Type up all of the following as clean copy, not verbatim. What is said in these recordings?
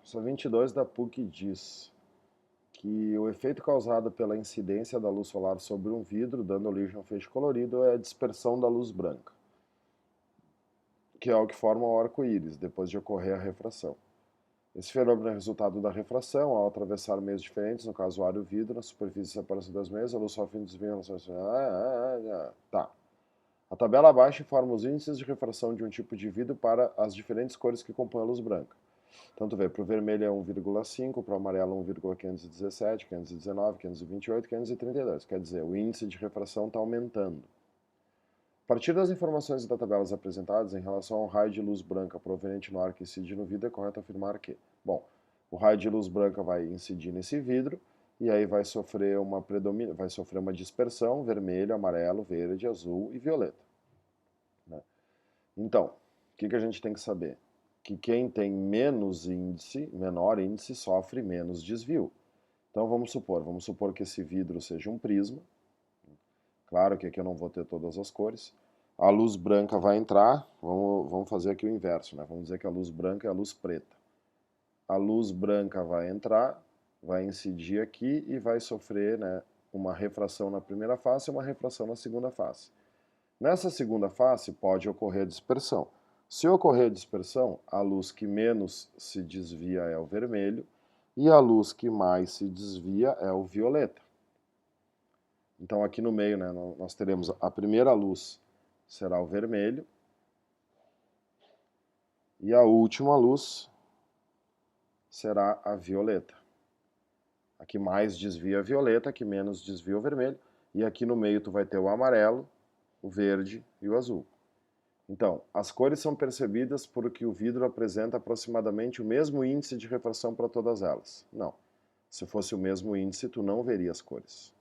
Questão 22 da PUC diz que o efeito causado pela incidência da luz solar sobre um vidro, dando origem a um feixe colorido, é a dispersão da luz branca, que é o que forma o arco-íris, depois de ocorrer a refração. Esse fenômeno é resultado da refração, ao atravessar meios diferentes, no caso o ar e o vidro, na superfície de separação das meias, a luz sofre um desvio em relação a... Tá. A tabela abaixo informa os índices de refração de um tipo de vidro para as diferentes cores que compõem a luz branca. Então, tu vê, para o vermelho é 1,5, para o amarelo 1,517, 519, 528, 532. Quer dizer, o índice de refração está aumentando. A partir das informações das tabelas apresentadas em relação ao raio de luz branca proveniente no ar que incide no vidro, é correto afirmar que, bom, o raio de luz branca vai incidir nesse vidro e aí vai sofrer uma dispersão vermelho, amarelo, verde, azul e violeta. Né? Então, o que a gente tem que saber? Que quem tem menor índice, sofre menos desvio. Então vamos supor que esse vidro seja um prisma. Claro que aqui eu não vou ter todas as cores. A luz branca vai entrar, vamos fazer aqui o inverso, né? Vamos dizer que a luz branca é a luz preta. A luz branca vai entrar, vai incidir aqui e vai sofrer, né, uma refração na primeira face e uma refração na segunda face. Nessa segunda face pode ocorrer dispersão. Se ocorrer dispersão, a luz que menos se desvia é o vermelho e a luz que mais se desvia é o violeta. Então aqui no meio, né, nós teremos a primeira luz será o vermelho e a última luz será a violeta. A que mais desvia a violeta, a que menos desvia o vermelho, e aqui no meio tu vai ter o amarelo, o verde e o azul. Então, as cores são percebidas porque o vidro apresenta aproximadamente o mesmo índice de refração para todas elas. Não. Se fosse o mesmo índice, tu não veria as cores.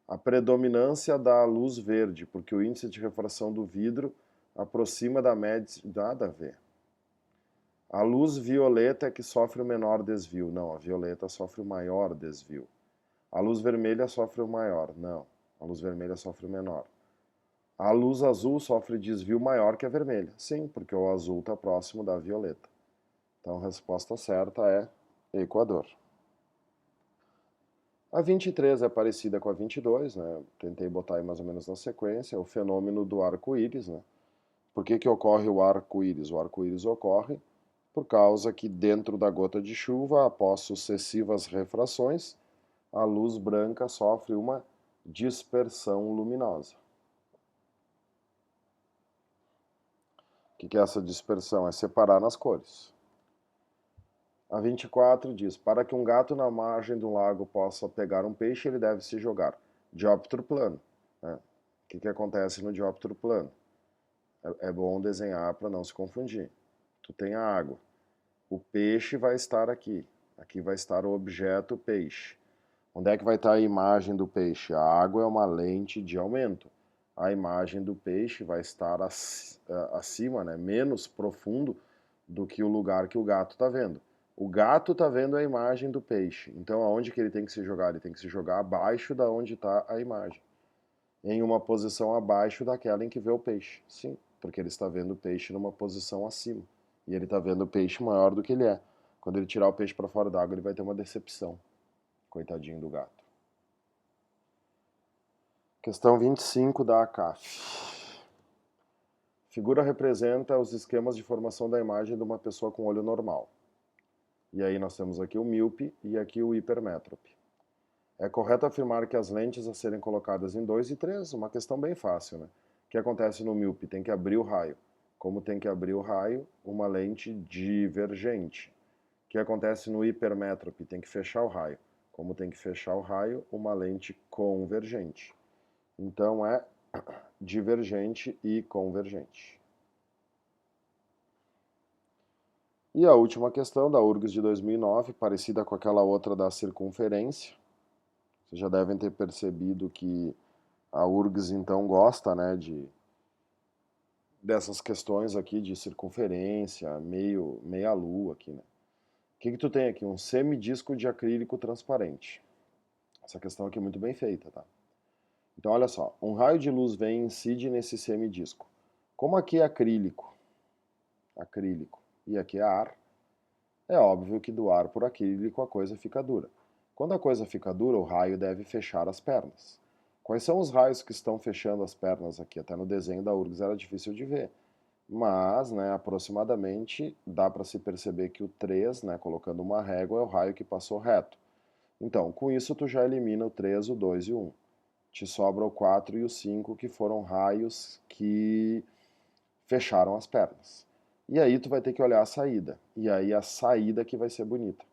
A predominância da luz verde, porque o índice de refração do vidro aproxima da média... Nada a ver. A luz violeta é que sofre o menor desvio. Não, a violeta sofre o maior desvio. A luz vermelha sofre o maior. Não, a luz vermelha sofre o menor. A luz azul sofre desvio maior que a vermelha. Sim, porque o azul está próximo da violeta. Então a resposta certa é Equador. A 23 é parecida com a 22, né? Tentei botar aí mais ou menos na sequência. É o fenômeno do arco-íris, né? Por que ocorre o arco-íris? O arco-íris ocorre por causa que dentro da gota de chuva, após sucessivas refrações, a luz branca sofre uma dispersão luminosa. O que é essa dispersão? É separar nas cores. A 24 diz, para que um gato na margem do lago possa pegar um peixe, ele deve se jogar. Dióptero plano. Né? O que acontece no dióptero plano? É bom desenhar para não se confundir. Tu tem a água. O peixe vai estar aqui. Aqui vai estar o objeto peixe. Onde é que vai estar a imagem do peixe? A água é uma lente de aumento. A imagem do peixe vai estar acima, né, menos profundo do que o lugar que o gato está vendo. O gato está vendo a imagem do peixe. Então, aonde que ele tem que se jogar? Ele tem que se jogar abaixo da onde está a imagem. Em uma posição abaixo daquela em que vê o peixe. Sim, porque ele está vendo o peixe numa posição acima. E ele está vendo o peixe maior do que ele é. Quando ele tirar o peixe para fora d'água, ele vai ter uma decepção. Coitadinho do gato. Questão 25 da ACAF. Figura representa os esquemas de formação da imagem de uma pessoa com olho normal. E aí nós temos aqui o míope e aqui o hipermétrope. É correto afirmar que as lentes a serem colocadas em 2 e 3? Uma questão bem fácil, né? O que acontece no míope? Tem que abrir o raio. Como tem que abrir o raio, uma lente divergente. O que acontece no hipermétrope? Tem que fechar o raio. Como tem que fechar o raio, uma lente convergente. Então é divergente e convergente. E a última questão da URGS de 2009, parecida com aquela outra da circunferência. Vocês já devem ter percebido que a URGS então gosta, né, dessas questões aqui de circunferência, meia lua aqui, né? O que tu tem aqui? Um semidisco de acrílico transparente. Essa questão aqui é muito bem feita, tá? Então, olha só, um raio de luz vem e incide nesse semidisco. Como aqui é acrílico, e aqui é ar, É óbvio que do ar por acrílico a coisa fica dura. Quando a coisa fica dura, o raio deve fechar as pernas. Quais são os raios que estão fechando as pernas aqui? Até no desenho da URGS era difícil de ver. Mas, né, aproximadamente, dá para se perceber que o 3, né, colocando uma régua, é o raio que passou reto. Então, com isso, tu já elimina o 3, o 2 e o 1. Te sobra o 4 e o 5, que foram raios que fecharam as pernas. E aí tu vai ter que olhar a saída. E aí a saída que vai ser bonita.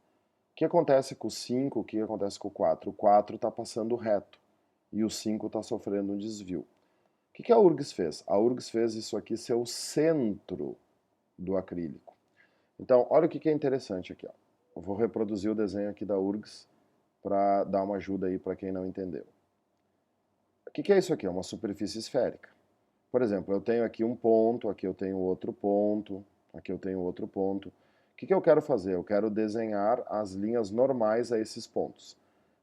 O que acontece com o 5, o que acontece com o 4? O 4 está passando reto e o 5 está sofrendo um desvio. O que a URGS fez? A URGS fez isso aqui ser o centro do acrílico. Então, olha o que é interessante aqui. Ó. Eu vou reproduzir o desenho aqui da URGS para dar uma ajuda aí para quem não entendeu. O que é isso aqui? É uma superfície esférica. Por exemplo, eu tenho aqui um ponto, aqui eu tenho outro ponto, aqui eu tenho outro ponto. O que eu quero fazer? Eu quero desenhar as linhas normais a esses pontos.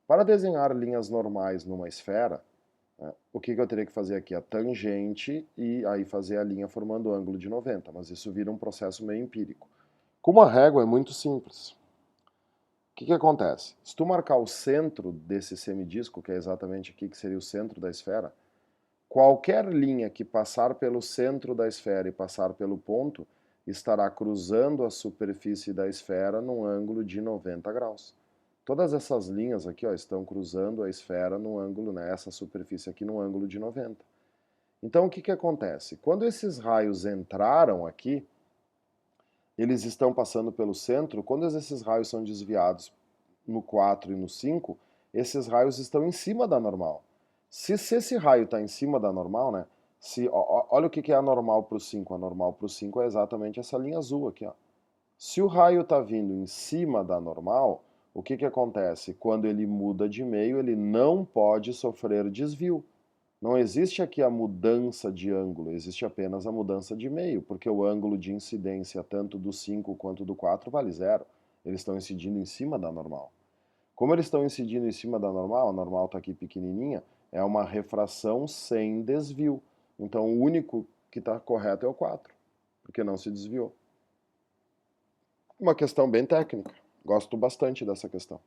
Para desenhar linhas normais numa esfera, né, o que eu teria que fazer aqui? A tangente e aí fazer a linha formando o ângulo de 90, mas isso vira um processo meio empírico. Com uma régua é muito simples. O que acontece? Se tu marcar o centro desse semidisco, que é exatamente aqui que seria o centro da esfera, qualquer linha que passar pelo centro da esfera e passar pelo ponto estará cruzando a superfície da esfera num ângulo de 90 graus. Todas essas linhas aqui ó, estão cruzando a esfera num ângulo, né, essa superfície aqui num ângulo de 90. Então o que acontece? Quando esses raios entraram aqui, eles estão passando pelo centro, quando esses raios são desviados no 4 e no 5, esses raios estão em cima da normal. Se esse raio está em cima da normal, né? Olha o que é a normal para o 5. A normal para o 5 é exatamente essa linha azul aqui. Ó. Se o raio está vindo em cima da normal, o que acontece? Quando ele muda de meio, ele não pode sofrer desvio. Não existe aqui a mudança de ângulo, existe apenas a mudança de meio, porque o ângulo de incidência tanto do 5 quanto do 4 vale zero. Eles estão incidindo em cima da normal. Como eles estão incidindo em cima da normal, a normal está aqui pequenininha, é uma refração sem desvio. Então o único que está correto é o 4, porque não se desviou. Uma questão bem técnica. Gosto bastante dessa questão.